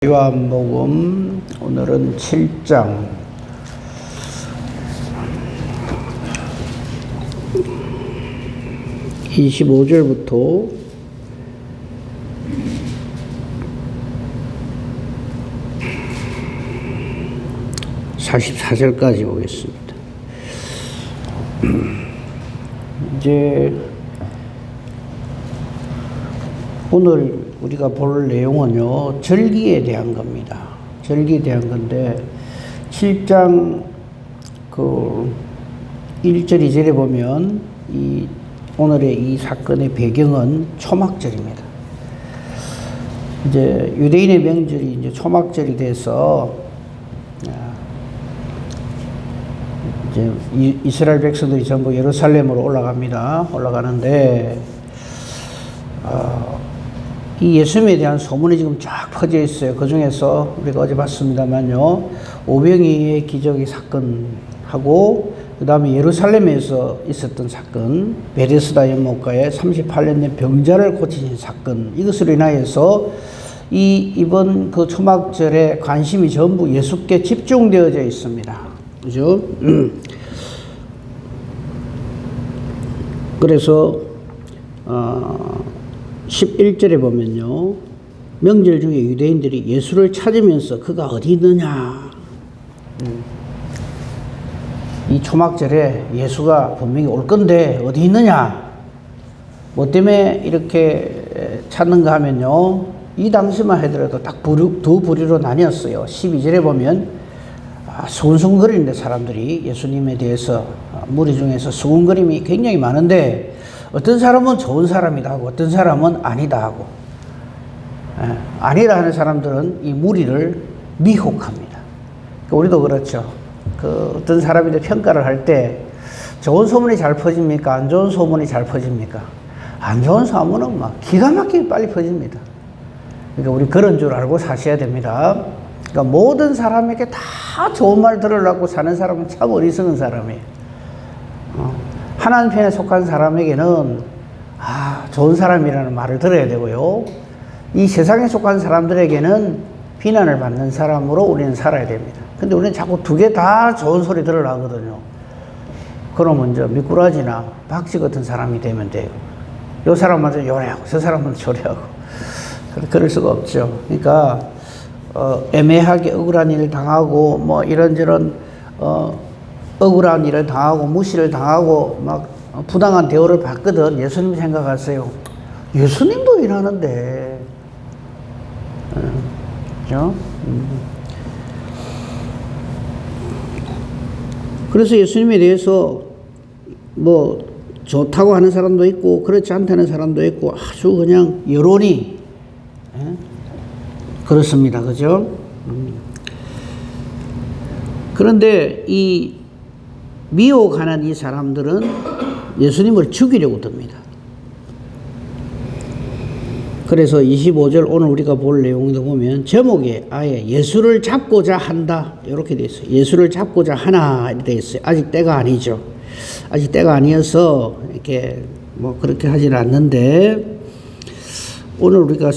요한복음 오늘은 7장 25절부터 44절까지 보겠습니다. 이제 오늘 우리가 볼 내용은요, 절기에 대한 겁니다. 절기에 대한 건데, 7장 1절, 2절에 보면, 오늘의 이 사건의 배경은 초막절입니다. 이제 유대인의 명절이 이제 초막절이 돼서, 이제 이스라엘 백성들이 전부 예루살렘으로 올라가는데, 이 예수님에 대한 소문이 지금 쫙 퍼져 있어요. 그 중에서 우리가 어제 봤습니다만요, 오병이의 기적의 사건하고, 그 다음에 예루살렘에서 있었던 사건, 베데스다 연못가에 38년 된 병자를 고치신 사건, 이것으로 인하여서 이번 그 초막절에 관심이 전부 예수께 집중되어져 있습니다. 그죠? 그래서 11절에 보면요, 명절 중에 유대인들이 예수를 찾으면서 그가 어디 있느냐, 이 초막절에 예수가 분명히 올 건데 어디 있느냐, 뭐 때문에 이렇게 찾는가 하면요, 이 당시만 하더라도 딱 두 부류로 나뉘었어요. 12절에 보면 수군수군거리는데 사람들이 예수님에 대해서 무리 중에서 수군거림이 굉장히 많은데, 어떤 사람은 좋은 사람이다 하고 어떤 사람은 아니다 하고, 아니다 하는 사람들은 이 무리를 미혹합니다. 우리도 그렇죠. 어떤 사람인데 평가를 할 때 좋은 소문이 잘 퍼집니까? 안 좋은 소문이 잘 퍼집니까? 안 좋은 소문은 막 기가 막히게 빨리 퍼집니다. 그러니까 우리 그런 줄 알고 사셔야 됩니다. 그러니까 모든 사람에게 다 좋은 말 들으려고 사는 사람은 참 어리석은 사람이에요. 하나님 편에 속한 사람에게는 좋은 사람이라는 말을 들어야 되고요, 이 세상에 속한 사람들에게는 비난을 받는 사람으로 우리는 살아야 됩니다. 근데 우리는 자꾸 두 개 다 좋은 소리 들으려고 하거든요. 그러면 이제 미꾸라지나 박쥐 같은 사람이 되면 돼요. 요 사람한테 요래하고 저 사람한테 저래하고, 그럴 수가 없죠. 그러니까 애매하게 억울한 일을 당하고 뭐 이런저런 억울한 일을 당하고 무시를 당하고 막 부당한 대우를 받거든. 예수님 생각하세요. 예수님도 일하는데, 그죠? 그래서 예수님에 대해서 뭐 좋다고 하는 사람도 있고 그렇지 않다는 사람도 있고, 아주 그냥 여론이 그렇습니다. 그죠? 그런데 이 미혹하는 이 사람들은 예수님을 죽이려고 듭니다. 그래서 25절 오늘 우리가 볼 내용도 보면 제목에 아예 예수를 잡고자 한다 이렇게 되어 있어요. 예수를 잡고자 하나 이렇게 되어 있어요. 아직 때가 아니죠. 아직 때가 아니어서 이렇게 뭐 그렇게 하지는 않는데, 오늘 우리가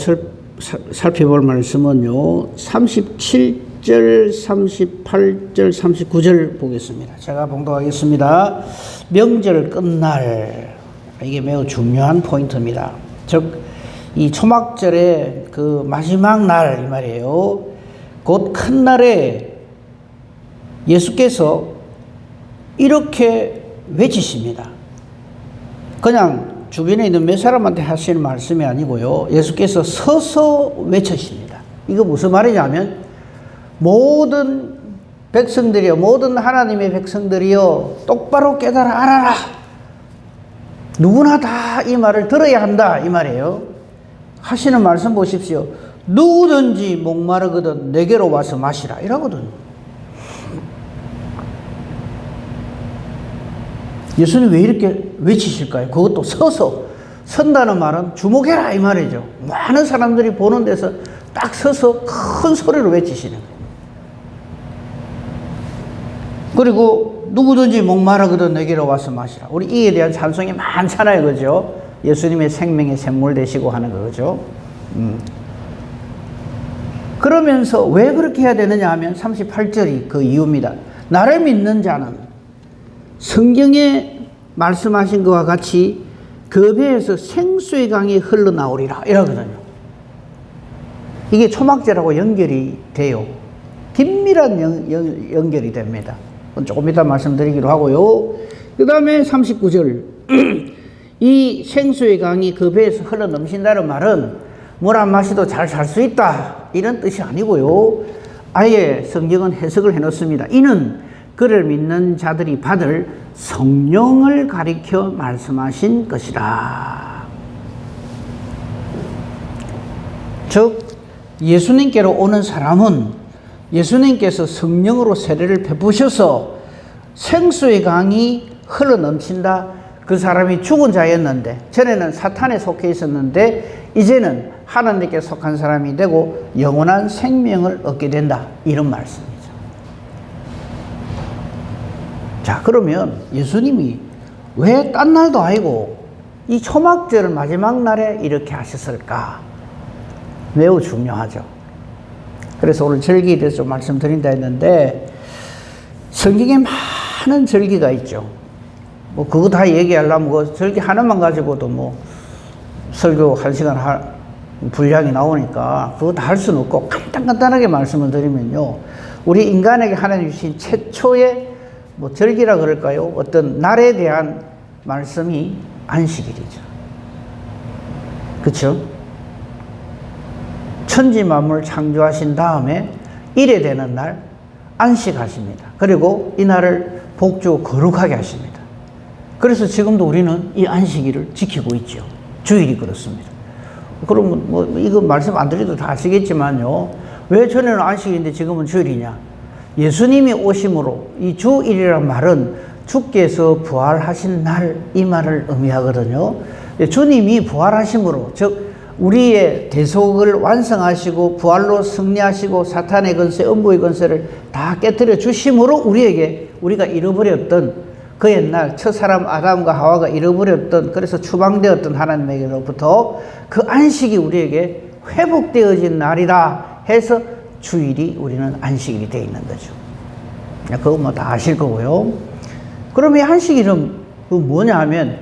살펴볼 말씀은요, 37절, 38절, 39절 보겠습니다. 제가 봉독하겠습니다. 명절 끝날, 이게 매우 중요한 포인트입니다. 즉 이 초막절의 그 마지막 날 이 말이에요. 곧 큰 날에 예수께서 이렇게 외치십니다. 그냥 주변에 있는 몇 사람한테 하시는 말씀이 아니고요, 예수께서 서서 외치십니다. 이거 무슨 말이냐면, 모든 백성들이요, 모든 하나님의 백성들이요, 똑바로 깨달아 알아라. 누구나 다 이 말을 들어야 한다 이 말이에요. 하시는 말씀 보십시오. 누구든지 목마르거든 내게로 와서 마시라 이러거든요. 예수님 왜 이렇게 외치실까요? 그것도 서서. 선다는 말은 주목해라 이 말이죠. 많은 사람들이 보는 데서 딱 서서 큰 소리로 외치시는 거예요. 그리고 누구든지 목마르거든 내게로 와서 마시라. 우리 이에 대한 찬송이 많잖아요. 그죠? 예수님의 생명의 샘물 되시고 하는 거죠. 그러면서 왜 그렇게 해야 되느냐 하면 38절이 그 이유입니다. 나를 믿는 자는 성경에 말씀하신 것과 같이 그 배에서 생수의 강이 흘러나오리라 이러거든요. 이게 초막절하고 연결이 돼요. 긴밀한 연결이 됩니다. 조금 이따 말씀드리기로 하고요. 그 다음에 39절 이 생수의 강이 그 배에서 흘러 넘친다는 말은 물 안 마시도 잘 살 수 있다 이런 뜻이 아니고요. 아예 성경은 해석을 해놓습니다. 이는 그를 믿는 자들이 받을 성령을 가리켜 말씀하신 것이다. 즉 예수님께로 오는 사람은 예수님께서 성령으로 세례를 베푸셔서 생수의 강이 흘러 넘친다. 그 사람이 죽은 자였는데 전에는 사탄에 속해 있었는데 이제는 하나님께 속한 사람이 되고 영원한 생명을 얻게 된다. 이런 말씀이죠. 자, 그러면 예수님이 왜 딴 날도 아니고 이 초막절 마지막 날에 이렇게 하셨을까? 매우 중요하죠. 그래서 오늘 절기에 대해서 좀 말씀드린다 했는데 성경에 많은 절기가 있죠. 뭐 그거 다 얘기하려면 그 절기 하나만 가지고도 뭐 설교 1시간 분량이 나오니까 그거 다 할 수는 없고 간단하게 말씀을 드리면요. 우리 인간에게 하나님 주신 최초의 뭐 절기라 그럴까요? 어떤 날에 대한 말씀이 안식일이죠. 그렇죠? 천지 만물 창조하신 다음에 일에 되는 날 안식하십니다. 그리고 이 날을 복주 거룩하게 하십니다. 그래서 지금도 우리는 이 안식일을 지키고 있죠. 주일이 그렇습니다. 그러면 뭐 이거 말씀 안 드려도 다 아시겠지만요. 왜 전에는 안식일인데 지금은 주일이냐? 예수님이 오심으로 이 주일이란 말은 주께서 부활하신 날 이 말을 의미하거든요. 주님이 부활하심으로 즉 우리의 대속을 완성하시고 부활로 승리하시고 사탄의 건세, 음부의 건세를 다 깨뜨려 주심으로 우리가 잃어버렸던 그 옛날 첫사람 아담과 하와가 잃어버렸던 그래서 추방되었던 하나님에게로부터 그 안식이 우리에게 회복되어진 날이다 해서 주일이 우리는 안식일이 되어 있는 거죠. 그거 뭐 다 아실 거고요. 그럼 이 안식일은 뭐냐 하면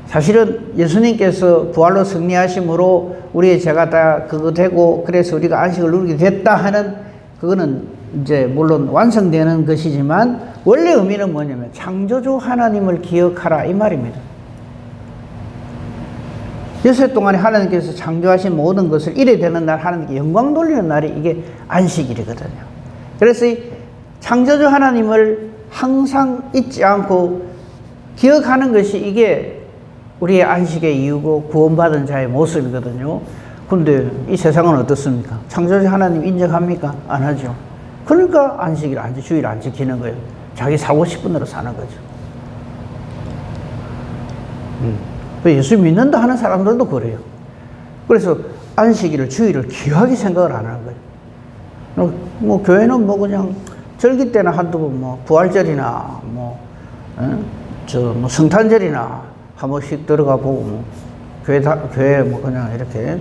사실은 예수님께서 부활로 승리하심으로 우리의 죄가 다 그거 되고 그래서 우리가 안식을 누리게 됐다 하는 그거는 이제 물론 완성되는 것이지만 원래 의미는 뭐냐면 창조주 하나님을 기억하라 이 말입니다. 여섯 동안에 하나님께서 창조하신 모든 것을 이래 되는 날 하나님께 영광 돌리는 날이 이게 안식일이거든요. 그래서 이 창조주 하나님을 항상 잊지 않고 기억하는 것이 이게 우리의 안식의 이유고 구원받은 자의 모습이거든요. 그런데 이 세상은 어떻습니까? 창조주 하나님 인정합니까? 안 하죠. 그러니까 안식일, 주일 안 지키는 거예요. 자기 사고 싶은 대로 사는 거죠. 예수 믿는다 하는 사람들도 그래요. 그래서 안식일을, 주일을 귀하게 생각을 안 하는 거예요. 뭐 교회는 뭐 그냥 절기 때나 한두 번 뭐 부활절이나 뭐 성탄절이나 한 번씩 들어가 보고 뭐 교회 뭐 그냥 이렇게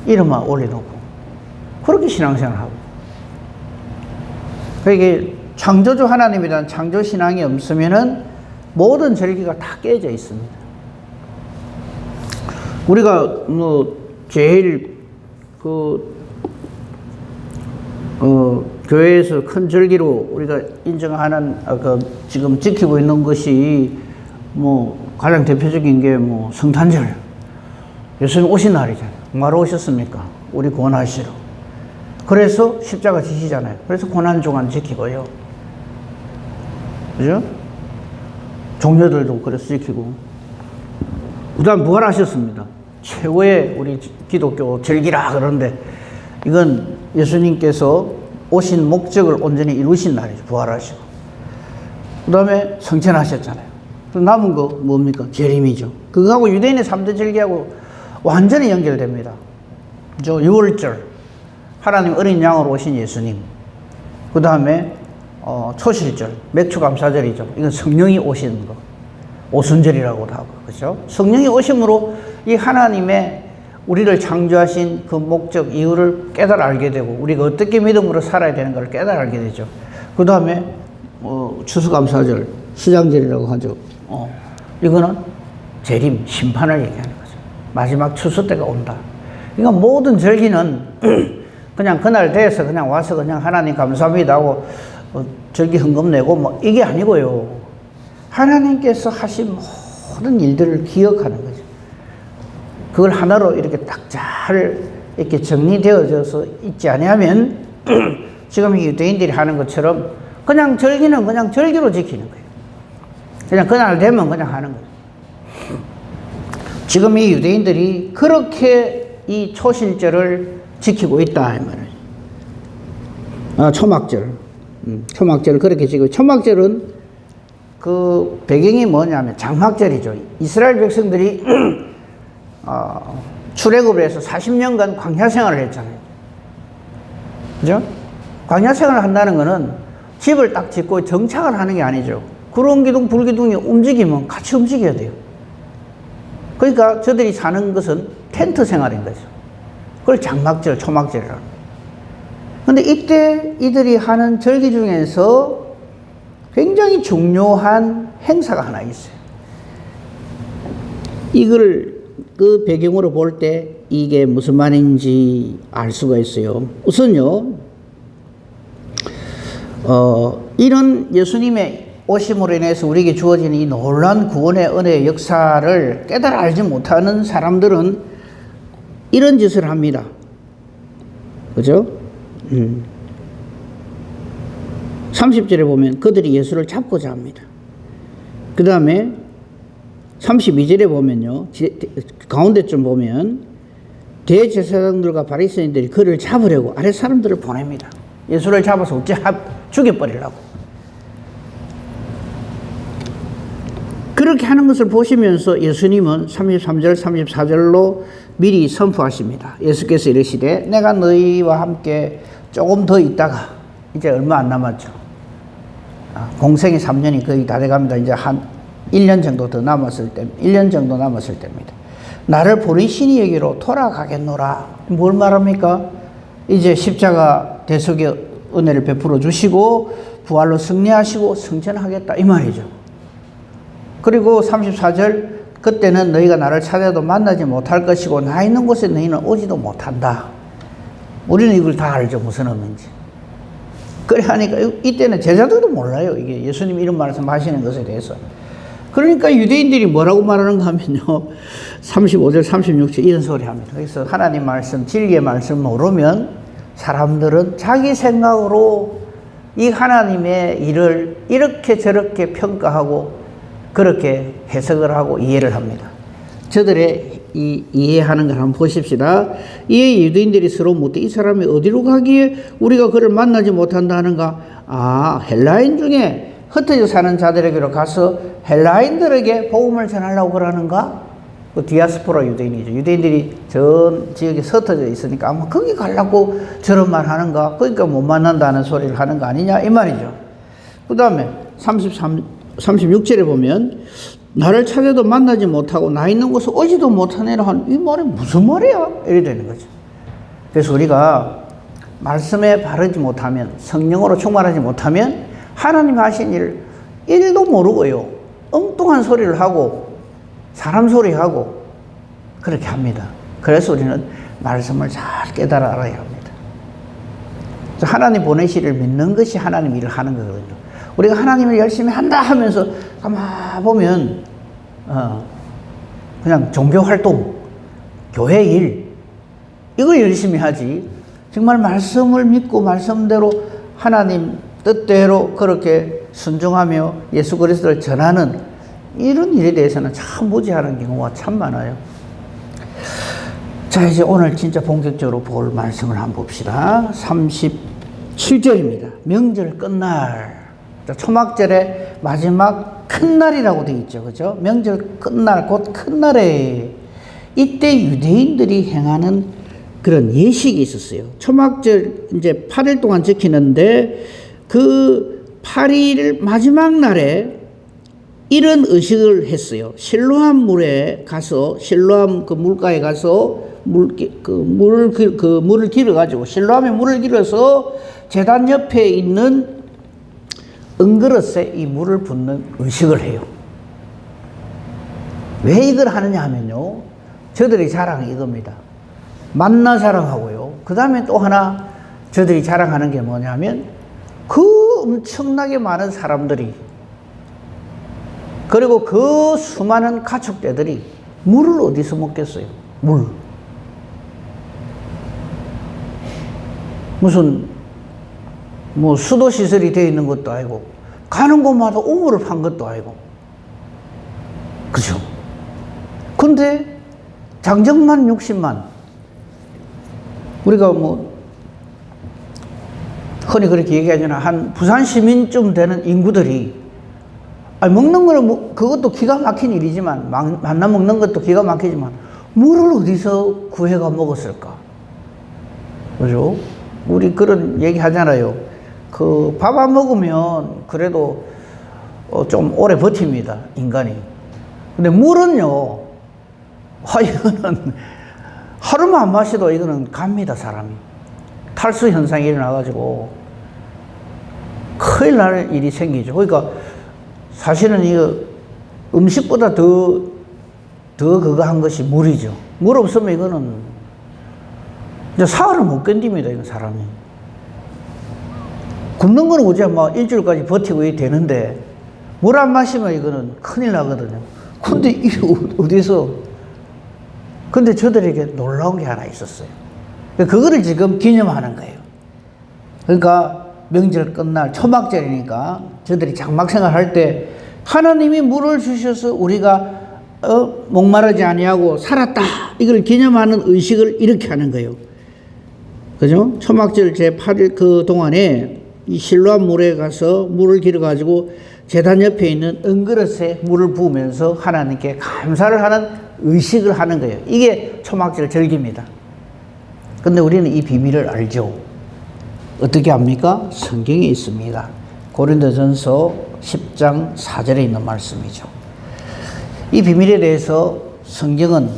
이름만 올려놓고 그렇게 신앙생활을 하고. 이게 창조주 하나님이란 창조 신앙이 없으면은 모든 절기가 다 깨져 있습니다. 우리가 뭐 제일 교회에서 큰 절기로 우리가 인정하는 지금 지키고 있는 것이 뭐 가장 대표적인 게 뭐 성탄절. 예수님 오신 날이잖아요. 뭐하러 오셨습니까? 우리 구원하시러. 그래서 십자가 지시잖아요. 그래서 고난주간 지키고요. 그죠? 종료들도 그래서 지키고. 그 다음 부활하셨습니다. 최고의 우리 기독교 절기라 그러는데 이건 예수님께서 오신 목적을 온전히 이루신 날이죠. 부활하시고. 그 다음에 성천하셨잖아요. 남은 거 뭡니까? 재림이죠. 그거하고 유대인의 3대 절기하고 완전히 연결됩니다. 그죠? 6월절. 하나님 어린 양으로 오신 예수님. 그 다음에 초실절, 맥주감사절이죠. 이건 성령이 오시는 거. 오순절이라고도 하고, 그죠? 성령이 오심으로 이 하나님의 우리를 창조하신 그 목적, 이유를 깨달아 알게 되고 우리가 어떻게 믿음으로 살아야 되는 걸 깨달아 알게 되죠. 그 다음에 추수감사절, 수장절이라고 하죠. 이거는 재림, 심판을 얘기하는 거죠. 마지막 추수 때가 온다. 그러니까 모든 절기는 그냥 그날 돼서 그냥 와서 그냥 하나님 감사합니다 하고 절기 헌금 내고 뭐 이게 아니고요. 하나님께서 하신 모든 일들을 기억하는 거죠. 그걸 하나로 이렇게 딱 잘 이렇게 정리되어져서 있지 아니하면 지금 유대인들이 하는 것처럼 그냥 절기는 그냥 절기로 지키는 거예요. 그냥 그날 되면 그냥 하는 거예요. 지금 이 유대인들이 그렇게 이 초실절을 지키고 있다 이 말이에요. 초막절. 초막절을 그렇게 지키고, 초막절은 그 배경이 뭐냐면 장막절이죠. 이스라엘 백성들이 출애굽을 해서 40년간 광야 생활을 했잖아요. 그죠? 광야 생활을 한다는 거는 집을 딱 짓고 정착을 하는 게 아니죠. 구름 기둥, 불 기둥이 움직이면 같이 움직여야 돼요. 그러니까 저들이 사는 것은 텐트 생활인 거죠. 그걸 장막절, 초막절이라는 거예요. 근데 이때 이들이 하는 절기 중에서 굉장히 중요한 행사가 하나 있어요. 이걸 그 배경으로 볼 때 이게 무슨 말인지 알 수가 있어요. 우선요, 이런 예수님의 오심으로 인해서 우리에게 주어진 이 놀라운 구원의 은혜의 역사를 깨달아 알지 못하는 사람들은 이런 짓을 합니다. 그죠? 30절에 보면 그들이 예수를 잡고자 합니다. 그 다음에 32절에 보면요, 가운데쯤 보면 대제사장들과 바리새인들이 그를 잡으려고 아랫 사람들을 보냅니다. 예수를 잡아서 어째 죽여버리려고. 그렇게 하는 것을 보시면서 예수님은 33절, 34절로 미리 선포하십니다. 예수께서 이르시되 내가 너희와 함께 조금 더 있다가, 이제 얼마 안 남았죠. 공생이 3년이 거의 다 돼갑니다. 이제 한 1년 정도 더 남았을 때, 1년 정도 남았을 때입니다. 나를 보내신 이에게로 돌아가겠노라. 뭘 말합니까? 이제 십자가 대속의 은혜를 베풀어 주시고 부활로 승리하시고 승천하겠다 이 말이죠. 그리고 34절, 그때는 너희가 나를 찾아도 만나지 못할 것이고 나 있는 곳에 너희는 오지도 못한다. 우리는 이걸 다 알죠. 무슨 의미인지. 그래 하니까 이때는 제자들도 몰라요. 이게 예수님 이런 말씀 하시는 것에 대해서. 그러니까 유대인들이 뭐라고 말하는가 하면요, 35절 36절 이런 소리 합니다. 그래서 하나님 말씀, 진리의 말씀 모르면 사람들은 자기 생각으로 이 하나님의 일을 이렇게 저렇게 평가하고 그렇게 해석을 하고 이해를 합니다. 저들의 이해하는 걸 한번 보십시다. 이에 유대인들이 서로 묻되 이 사람이 어디로 가기에 우리가 그를 만나지 못한다는가? 헬라인 중에 흩어져 사는 자들에게로 가서 헬라인들에게 복음을 전하려고 그러는가? 그 디아스포라 유대인이죠. 유대인들이 전 지역에 흩어져 있으니까 아마 거기 가려고 저런 말 하는가? 그러니까 못 만난다는 소리를 하는 거 아니냐? 이 말이죠. 그 다음에 36절에 보면 나를 찾아도 만나지 못하고 나 있는 곳에 오지도 못하네라 하는 이 말이 무슨 말이야? 이래 되는 거죠. 그래서 우리가 말씀에 바르지 못하면, 성령으로 충만하지 못하면 하나님 하신 일 1도 모르고요, 엉뚱한 소리를 하고 사람 소리하고 그렇게 합니다. 그래서 우리는 말씀을 잘 깨달아 알아야 합니다. 하나님 보내시를 믿는 것이 하나님 일을 하는 거거든요. 우리가 하나님을 열심히 한다 하면서 가만 보면 그냥 종교활동, 교회 일 이걸 열심히 하지, 정말 말씀을 믿고 말씀대로 하나님 뜻대로 그렇게 순종하며 예수 그리스도를 전하는 이런 일에 대해서는 참 무지하는 경우가 참 많아요. 자, 이제 오늘 진짜 본격적으로 볼 말씀을 한번 봅시다. 37절입니다. 명절 끝날, 초막절의 마지막 큰 날이라고 되어 있죠. 그죠? 명절 끝날, 곧 큰 날에 이때 유대인들이 행하는 그런 예식이 있었어요. 초막절 이제 8일 동안 지키는데 그 8일 마지막 날에 이런 의식을 했어요. 실로암 물에 가서, 실로암 그 물가에 가서 물을 길어가지고, 실로암에 물을 길어서 제단 옆에 있는 은그릇에 이 물을 붓는 의식을 해요. 왜 이걸 하느냐 하면요, 저들이 자랑이 이겁니다. 만나 자랑하고요. 그 다음에 또 하나 저들이 자랑하는 게 뭐냐면, 그 엄청나게 많은 사람들이, 그리고 그 수많은 가축대들이 물을 어디서 먹겠어요? 물. 무슨 뭐 수도 시설이 되어 있는 것도 아니고, 가는 곳마다 우물을 판 것도 아니고, 그죠? 근데 장정만 60만, 우리가 뭐 흔히 그렇게 얘기하잖아. 한 부산 시민쯤 되는 인구들이, 아니 먹는 거는 뭐 그것도 기가 막힌 일이지만, 만나 먹는 것도 기가 막히지만, 물을 어디서 구해가 먹었을까? 그죠? 우리 그런 얘기 하잖아요. 그 밥 안 먹으면 그래도 좀 오래 버팁니다, 인간이. 근데 물은요, 이거는 하루만 안 마셔도 이거는 갑니다, 사람이. 탈수 현상이 일어나가지고 큰일 날 일이 생기죠. 그러니까 사실은 이거 음식보다 더 그거 한 것이 물이죠. 물 없으면 이거는 이제 사흘을 못 견딥니다, 이건 사람이. 굶는 거는 어째 막 일주일까지 버티고 되는데, 물 안 마시면 이거는 큰일 나거든요. 근데 이게 어디서, 근데 저들에게 놀라운 게 하나 있었어요. 그거를 지금 기념하는 거예요. 그러니까 명절 끝날 초막절이니까 저들이 장막생활 할 때 하나님이 물을 주셔서 우리가 목마르지 아니하고 살았다, 이걸 기념하는 의식을 이렇게 하는 거예요. 그죠? 초막절 제8일 그 동안에 이 실로암 물에 가서 물을 길어가지고 제단 옆에 있는 은그릇에 물을 부으면서 하나님께 감사를 하는 의식을 하는 거예요. 이게 초막절 절기입니다. 근데 우리는 이 비밀을 알죠. 어떻게 합니까? 성경에 있습니다. 고린도전서 10장 4절에 있는 말씀이죠. 이 비밀에 대해서 성경은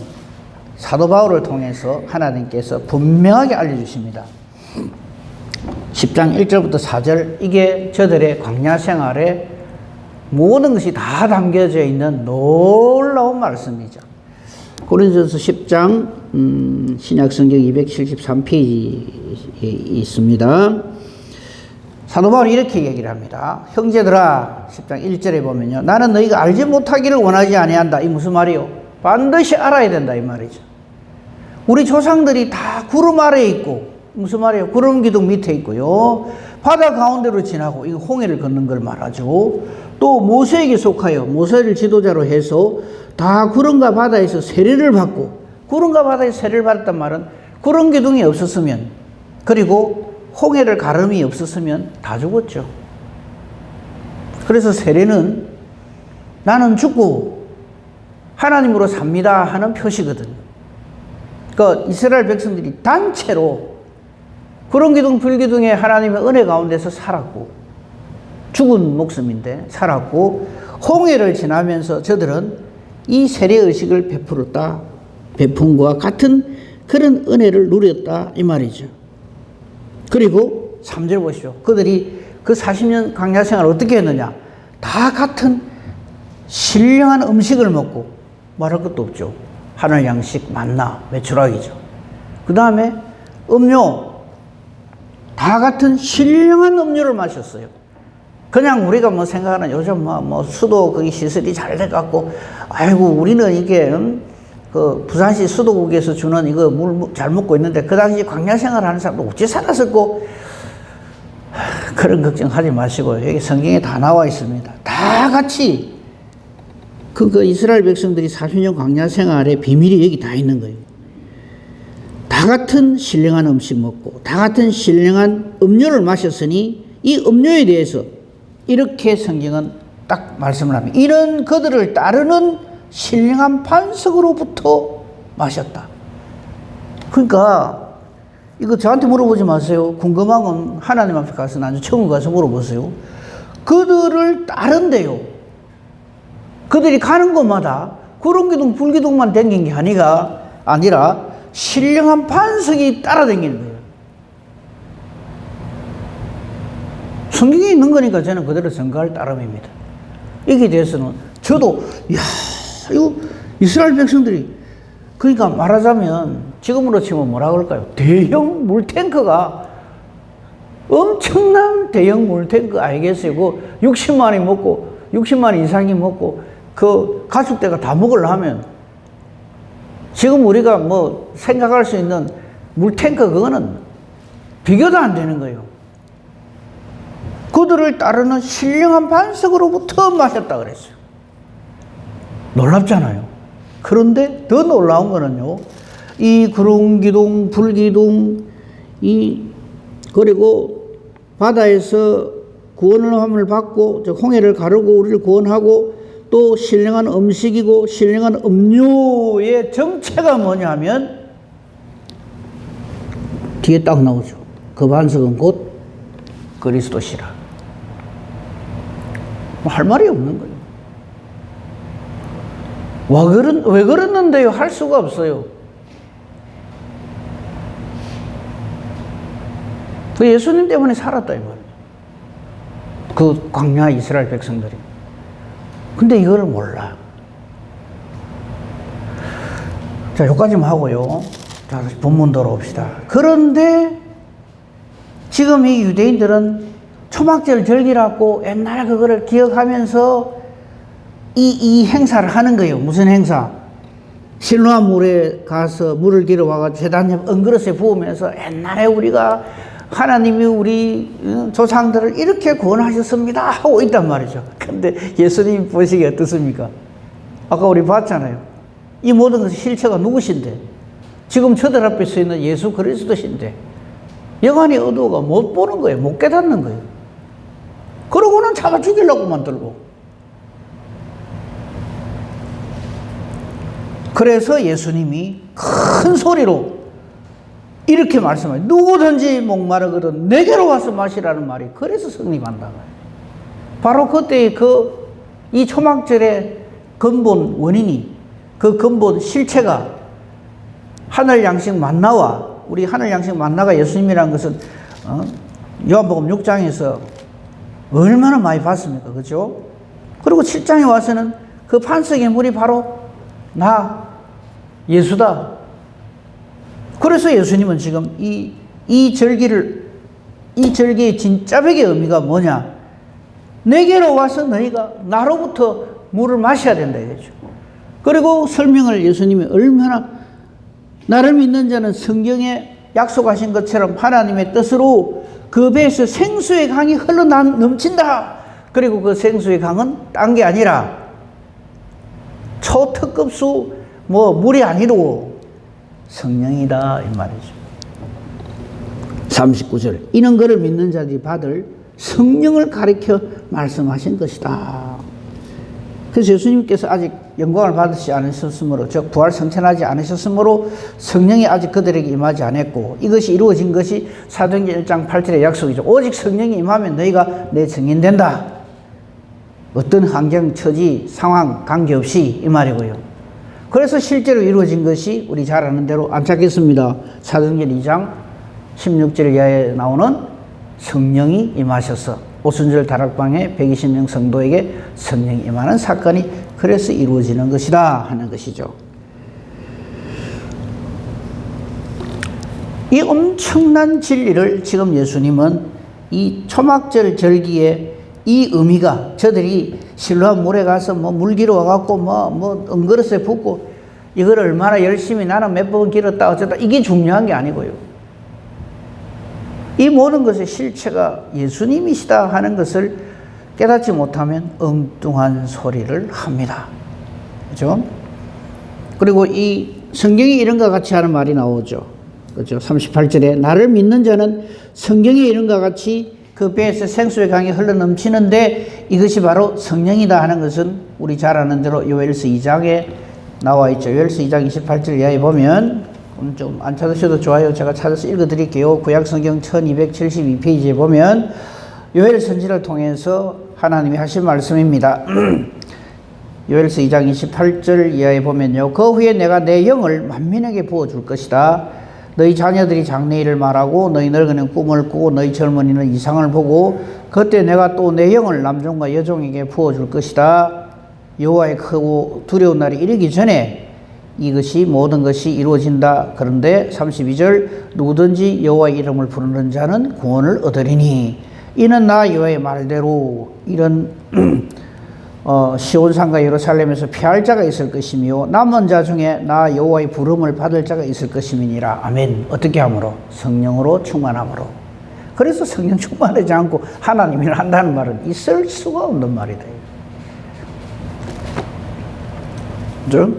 사도 바울을 통해서 하나님께서 분명하게 알려주십니다. 10장 1절부터 4절, 이게 저들의 광야 생활에 모든 것이 다 담겨져 있는 놀라운 말씀이죠. 고린도전서 10장 신약성경 273페이지에 있습니다. 사도 바울이 이렇게 얘기를 합니다. 형제들아, 10장 1절에 보면요, 나는 너희가 알지 못하기를 원하지 아니한다. 이 무슨 말이요? 반드시 알아야 된다, 이 말이죠. 우리 조상들이 다 구름 아래에 있고, 무슨 말이에요? 구름 기둥 밑에 있고요, 바다 가운데로 지나고, 이거 홍해를 걷는 걸 말하죠. 또 모세에게 속하여 모세를 지도자로 해서 다 구름과 바다에서 세례를 받고, 구름과 바다에서 세례를 받았단 말은 구름 기둥이 없었으면, 그리고 홍해를 가름이 없었으면 다 죽었죠. 그래서 세례는 나는 죽고 하나님으로 삽니다 하는 표시거든. 그러니까 이스라엘 백성들이 단체로 구름 기둥 불기둥에 하나님의 은혜 가운데서 살았고, 죽은 목숨인데 살았고, 홍해를 지나면서 저들은 이 세례의식을 베풀었다, 베푼과 같은 그런 은혜를 누렸다, 이 말이죠. 그리고 3절 보시죠. 그들이 그 40년 광야 생활을 어떻게 했느냐? 다 같은 신령한 음식을 먹고, 말할 것도 없죠. 하늘 양식 만나 메추라기죠. 그 다음에 음료, 다 같은 신령한 음료를 마셨어요. 그냥 우리가 뭐 생각하는 요즘 뭐 수도 거기 시설이 잘 돼갖고, 아이고 우리는 이게 그 부산시 수도국에서 주는 이거 물 잘 먹고 있는데, 그 당시 광야 생활하는 사람도 어찌 살았을고, 그런 걱정하지 마시고요. 여기 성경에 다 나와 있습니다. 다 같이 그 이스라엘 백성들이 40년 광야 생활의 비밀이 여기 다 있는 거예요. 다 같은 신령한 음식 먹고 다 같은 신령한 음료를 마셨으니, 이 음료에 대해서 이렇게 성경은 딱 말씀을 합니다. 이런 그들을 따르는 신령한 반석으로부터 마셨다. 그러니까 이거 저한테 물어보지 마세요. 궁금하면 하나님 앞에 가서, 나중에 천국 가서 물어보세요. 그들을 따른대요. 그들이 가는 곳마다 구름기둥 불기둥만 댕긴 게 아니라 신령한 반석이 따라다니는 거예요. 성경에 있는 거니까 저는 그대로 증거할 따름입니다. 여기에 대해서는 저도 이거 이스라엘 백성들이, 그러니까 말하자면 지금으로 치면 뭐라 그럴까요? 대형 물탱크가, 엄청난 대형 물탱크 알겠어요? 그 60만이 먹고 60만 이상이 먹고 그 가축대가 다 먹으려면 지금 우리가 뭐 생각할 수 있는 물탱크 그거는 비교도 안 되는 거예요. 그들을 따르는 신령한 반석으로부터 마셨다 그랬어요. 놀랍잖아요. 그런데 더 놀라운 거는요, 이 구름기둥, 불기둥, 그리고 바다에서 구원을 받고 홍해를 가르고 우리를 구원하고 또 신령한 음식이고 신령한 음료의 정체가 뭐냐면 뒤에 딱 나오죠. 그 반석은 곧 그리스도시라. 뭐 할 말이 없는 거예요. 왜 그랬는데요? 할 수가 없어요. 그 예수님 때문에 살았다 이 말이에요. 그 광야 이스라엘 백성들이. 근데 이거를 몰라. 자, 여기까지만 하고요. 자, 본문 돌아옵시다. 그런데 지금 이 유대인들은 초막절 절기라고 옛날 그거를 기억하면서 이 행사를 하는 거예요. 무슨 행사? 실로암 물에 가서 물을 길어와가지고 제단 옆 은그릇에 부으면서 옛날에 우리가 하나님이 우리 조상들을 이렇게 구원하셨습니다 하고 있단 말이죠. 근데 예수님 보시기에 어떻습니까? 아까 우리 봤잖아요. 이 모든 것의 실체가 누구신데? 지금 저들 앞에 서 있는 예수 그리스도신데 영안의 어두워가 못 보는 거예요. 못 깨닫는 거예요. 그러고는 잡아 죽이려고 만들고. 그래서 예수님이 큰 소리로 이렇게 말씀하세요. 누구든지 목마르거든 내게로 와서 마시라는 말이 그래서 성립한다. 바로 그때 이 초막절의 근본 원인이, 그 근본 실체가 하늘 양식 만나와, 우리 하늘 양식 만나가 예수님이라는 것은 요한복음 6장에서 얼마나 많이 봤습니까? 그죠? 그리고 7장에 와서는 그 반석의 물이 바로 나 예수다. 그래서 예수님은 지금 이 절기의 진짜백의 의미가 뭐냐? 내게로 와서 너희가 나로부터 물을 마셔야 된다 이거죠. 그리고 설명을 예수님이 얼마나, 나를 믿는 자는 성경에 약속하신 것처럼 하나님의 뜻으로 그 배에서 생수의 강이 흘러 넘친다. 그리고 그 생수의 강은 딴 게 아니라 초특급수 물이 아니고 성령이다 이 말이죠. 39절 이는 그를 믿는 자들이 받을 성령을 가리켜 말씀하신 것이다. 그래서 예수님께서 아직 영광을 받으시지 않으셨으므로, 즉 부활 성천하지 않으셨으므로 성령이 아직 그들에게 임하지 않았고, 이것이 이루어진 것이 사도행전 1장 8절의 약속이죠. 오직 성령이 임하면 너희가 내 증인된다. 어떤 환경, 처지, 상황 관계없이 이 말이고요. 그래서 실제로 이루어진 것이 우리 잘 아는 대로 안착했습니다. 사도행전 2장 16절 이하에 나오는 성령이 임하셔서 오순절 다락방에 120명 성도에게 성령이 임하는 사건이 그래서 이루어지는 것이다 하는 것이죠. 이 엄청난 진리를 지금 예수님은 이 초막절 절기에 이 의미가, 저들이 실로암 물에 가서 물 길어 와갖고 은그릇에 붓고 이걸 얼마나 열심히 나는 몇 번 길었다 어쩌다, 이게 중요한 게 아니고요. 이 모든 것의 실체가 예수님이시다 하는 것을 깨닫지 못하면 엉뚱한 소리를 합니다. 그죠? 그리고 이 성경이 이런 것 같이 하는 말이 나오죠. 그죠? 38절에 나를 믿는 자는 성경이 이런 것 같이 그 배에서 생수의 강이 흘러 넘치는데 이것이 바로 성령이다 하는 것은 우리 잘 아는 대로 요엘서 2장에 나와 있죠. 요엘서 2장 28절 이하에 보면, 좀 안 찾으셔도 좋아요. 제가 찾아서 읽어드릴게요. 구약성경 1272페이지에 보면 요엘 선지를 통해서 하나님이 하신 말씀입니다. 요엘서 2장 28절 이하에 보면요. 그 후에 내가 내 영을 만민에게 부어줄 것이다. 너희 자녀들이 장래일을 말하고 너희 늙은이는 꿈을 꾸고 너희 젊은이는 이상을 보고 그때 내가 또 내 영을 남종과 여종에게 부어줄 것이다. 여호와의 크고 두려운 날이 이르기 전에 이것이 모든 것이 이루어진다. 그런데 32절 누구든지 여호와의 이름을 부르는 자는 구원을 얻으리니 이는 나 여호와의 말대로 이런 시온산과 예루살렘에서 피할 자가 있을 것이며 남은 자 중에 나 여호와의 부름을 받을 자가 있을 것임이니라. 아멘. 어떻게 함으로? 성령으로 충만함으로. 그래서 성령 충만하지 않고 하나님 일을 한다는 말은 있을 수가 없는 말이다. 그죠?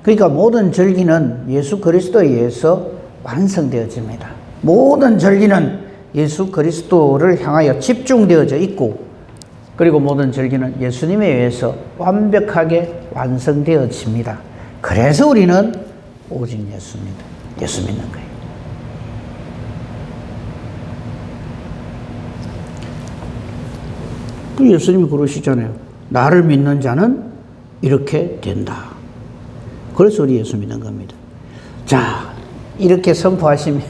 그러니까 모든 절기는 예수 그리스도에 의해서 완성되어집니다. 모든 절기는 예수 그리스도를 향하여 집중되어져 있고, 그리고 모든 절기는 예수님에 의해서 완벽하게 완성되어집니다. 그래서 우리는 오직 예수입니다. 예수 믿는 거예요. 예수님이 그러시잖아요. 나를 믿는 자는 이렇게 된다. 그래서 우리 예수 믿는 겁니다. 자, 이렇게 선포하시면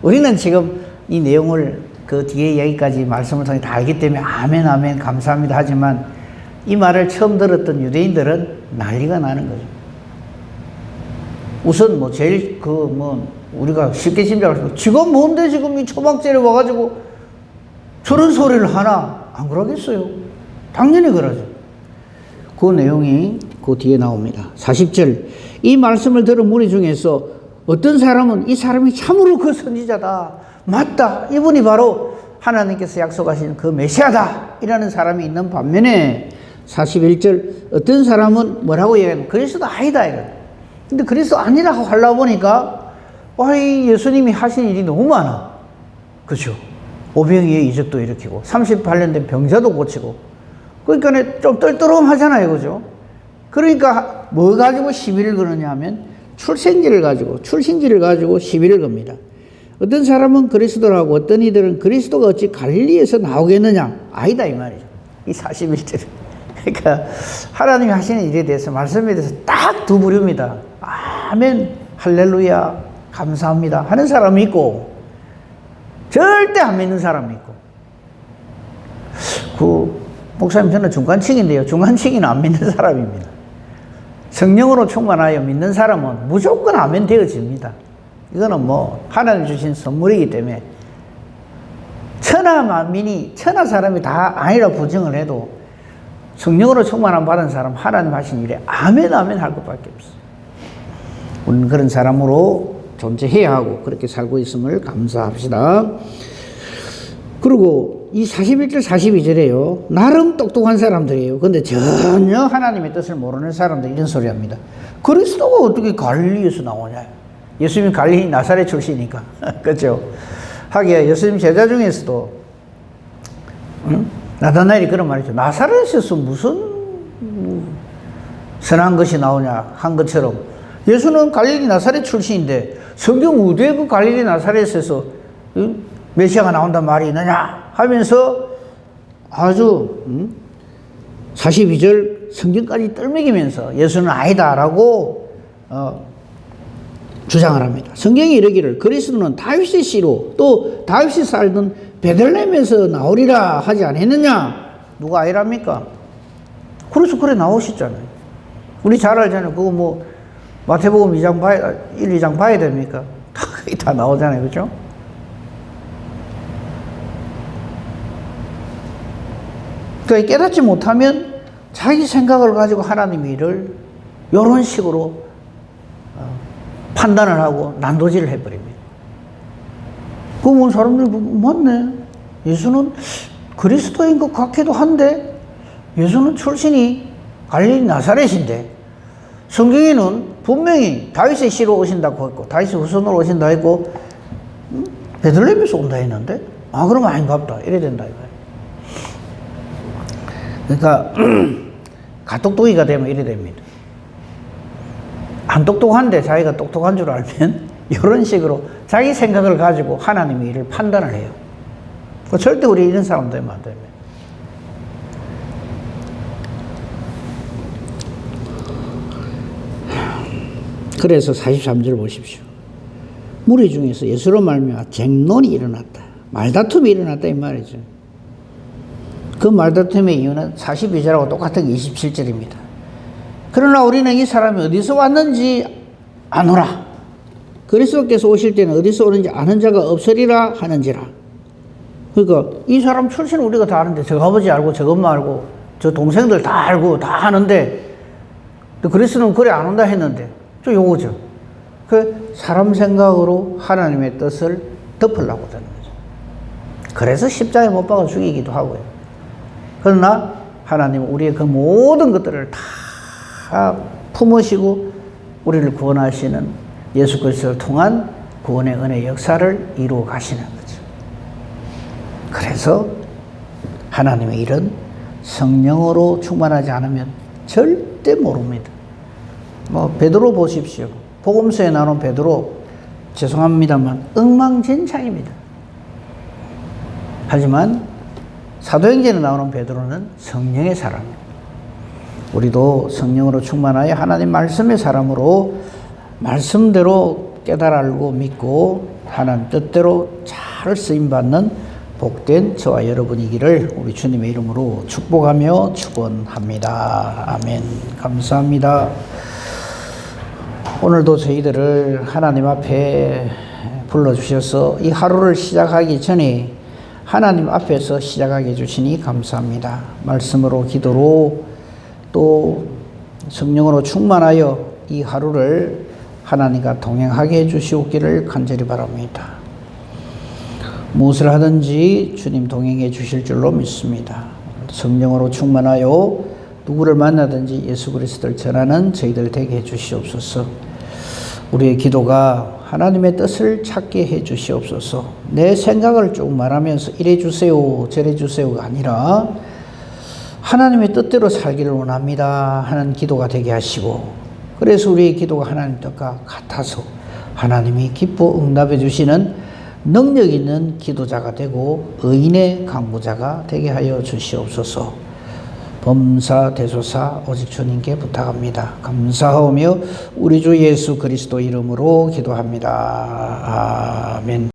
우리는 지금 이 내용을 그 뒤에 여기까지 말씀을 통해 다 알기 때문에 아멘 아멘 감사합니다 하지만 이 말을 처음 들었던 유대인들은 난리가 나는 거죠. 우선 뭐 제일 우리가 쉽게 짐작할 수 있고 지금 뭔데 지금 이 초막절에 와가지고 저런 소리를 하나 안 그러겠어요? 당연히 그러죠. 그 내용이 그 뒤에 나옵니다. 40절 이 말씀을 들은 무리 중에서 어떤 사람은 이 사람이 참으로 그 선지자다. 맞다. 이분이 바로 하나님께서 약속하신 그 메시아다. 이라는 사람이 있는 반면에 41절 어떤 사람은 뭐라고 얘기하면 그리스도 아니다. 이런. 근데 그리스도 아니라고 하려고 보니까 예수님이 하신 일이 너무 많아. 그렇죠? 오병이의 이적도 일으키고 38년 된 병자도 고치고 그러니까 좀 떨떠름하잖아요. 그죠? 그러니까 뭐 가지고 시비를 거느냐 하면 출생지를 가지고 시비를 겁니다. 어떤 사람은 그리스도라고 어떤 이들은 그리스도가 어찌 갈릴리에서 나오겠느냐? 아니다 이 말이죠. 이 41절. 그러니까 하나님이 하시는 일에 대해서 말씀에 대해서 딱 두 부류입니다. 아멘 할렐루야 감사합니다 하는 사람이 있고 절대 안 믿는 사람이 있고 목사님 저는 중간층인데요. 중간층이는 안 믿는 사람입니다. 성령으로 충만하여 믿는 사람은 무조건 아멘 되어집니다. 이거는 하나님 주신 선물이기 때문에 천하 사람이 다 아니라 부정을 해도 성령으로 충만함 받은 사람 하나님 하신 일에 아멘 아멘 할 것밖에 없어요. 우리는 그런 사람으로 존재해야 하고 그렇게 살고 있음을 감사합시다. 그리고 이 41절 42절에요. 나름 똑똑한 사람들이에요. 근데 전혀 하나님의 뜻을 모르는 사람들 이런 소리 합니다. 그리스도가 어떻게 갈릴리에서 나오냐. 예수님 갈릴리 나사렛 출신이니까. 그렇죠? 하기야 예수님 제자 중에서도 나다나엘이 그런 말이죠. 나사렛에서 무슨 선한 것이 나오냐 한 것처럼 예수는 갈릴리 나사렛 출신인데 성경 어디에 그 갈릴리 나사렛에서 메시아가 나온단 말이 있느냐 하면서 아주 42절 성경까지 떨매기면서 예수는 아니다라고 주장을 합니다. 성경이 이르기를 그리스도는 다윗의 씨로 또 다윗이 살던 베들레헴에서 나오리라 하지 않았느냐. 누가 아니랍니까? 그래서 그래 나오셨잖아요. 우리 잘 알잖아요. 그거 마태복음 1, 2장 봐야 됩니까? 다 나오잖아요. 그렇죠? 그러니까 깨닫지 못하면 자기 생각을 가지고 하나님의 일을 이런 식으로 판단을 하고 난도질을 해버립니다. 그러면 사람들이 맞네. 예수는 그리스도인 것 같기도 한데 예수는 출신이 갈릴리 나사렛인데 성경에는 분명히 다윗의 씨로 오신다고 했고 다윗의 후손으로 오신다 했고 베들레헴에서 온다 했는데 그럼 아닌갑다 이래야 된다 이거예요. 그러니까 가똑똑이가 되면 이래 됩니다. 안 똑똑한데 자기가 똑똑한 줄 알면 이런 식으로 자기 생각을 가지고 하나님의 일을 판단을 해요. 절대 우리 이런 사람 되면 안 됩니다. 그래서 43절 보십시오. 무리 중에서 예수로 말미암아 쟁론이 일어났다. 말다툼이 일어났다 이 말이죠. 그 말다툼의 이유는 42절하고 똑같은 게 27절입니다. 그러나 우리는 이 사람이 어디서 왔는지 아노라. 그리스도께서 오실 때는 어디서 오는지 아는 자가 없으리라 하는지라. 그러니까 이 사람 출신은 우리가 다 아는데 저 아버지 알고 저것만 알고 저 동생들 다 알고 다 하는데 그리스도는 그래 안 온다 했는데 저 요거죠. 그 사람 생각으로 하나님의 뜻을 덮으려고 하는 거죠. 그래서 십자가에 못 박아 죽이기도 하고요. 그러나 하나님은 우리의 그 모든 것들을 다 품으시고 우리를 구원하시는 예수 그리스도를 통한 구원의 은혜 역사를 이루어 가시는 거죠. 그래서 하나님의 일은 성령으로 충만하지 않으면 절대 모릅니다. 베드로 보십시오. 복음서에 나오는 베드로 죄송합니다만 엉망진창입니다. 하지만 사도행전에 나오는 베드로는 성령의 사람입니다. 우리도 성령으로 충만하여 하나님 말씀의 사람으로 말씀대로 깨달아 알고 믿고 하나님 뜻대로 잘 쓰임받는 복된 저와 여러분이기를 우리 주님의 이름으로 축복하며 축원합니다. 아멘. 감사합니다. 오늘도 저희들을 하나님 앞에 불러주셔서 이 하루를 시작하기 전에 하나님 앞에서 시작하게 해주시니 감사합니다. 말씀으로 기도로 또 성령으로 충만하여 이 하루를 하나님과 동행하게 해주시옵기를 간절히 바랍니다. 무엇을 하든지 주님 동행해 주실 줄로 믿습니다. 성령으로 충만하여 누구를 만나든지 예수 그리스도를 전하는 저희들 되게 해 주시옵소서. 우리의 기도가 하나님의 뜻을 찾게 해 주시옵소서. 내 생각을 쭉 말하면서 이래 주세요 저래 주세요가 아니라 하나님의 뜻대로 살기를 원합니다 하는 기도가 되게 하시고, 그래서 우리의 기도가 하나님 뜻과 같아서 하나님이 기뻐 응답해 주시는 능력 있는 기도자가 되고 의인의 강구자가 되게 하여 주시옵소서. 범사 대소사 오직 주님께 부탁합니다. 감사하며 우리 주 예수 그리스도 이름으로 기도합니다. 아멘.